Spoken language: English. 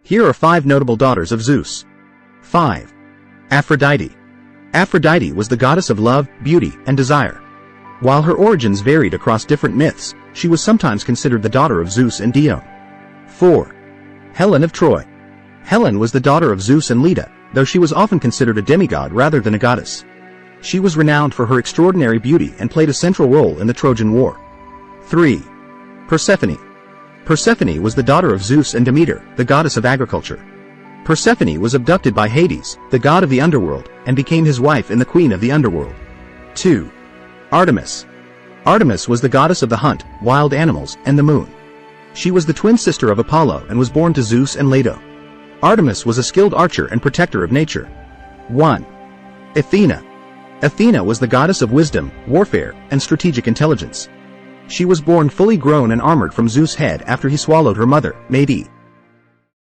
Here are 5 notable daughters of Zeus. 5. Aphrodite. Aphrodite was the goddess of love, beauty, and desire. While her origins varied across different myths, she was sometimes considered the daughter of Zeus and Dione. 4. Helen of Troy. Helen was the daughter of Zeus and Leda, though she was often considered a demigod rather than a goddess. She was renowned for her extraordinary beauty and played a central role in the Trojan War. 3. Persephone. Persephone was the daughter of Zeus and Demeter, the goddess of agriculture. Persephone was abducted by Hades, the god of the underworld, and became his wife and the queen of the underworld. 2. Artemis. Artemis was the goddess of the hunt, wild animals, and the moon. She was the twin sister of Apollo and was born to Zeus and Leto. Artemis was a skilled archer and protector of nature. 1. Athena. Athena was the goddess of wisdom, warfare, and strategic intelligence. She was born fully grown and armored from Zeus' head after he swallowed her mother, Medes.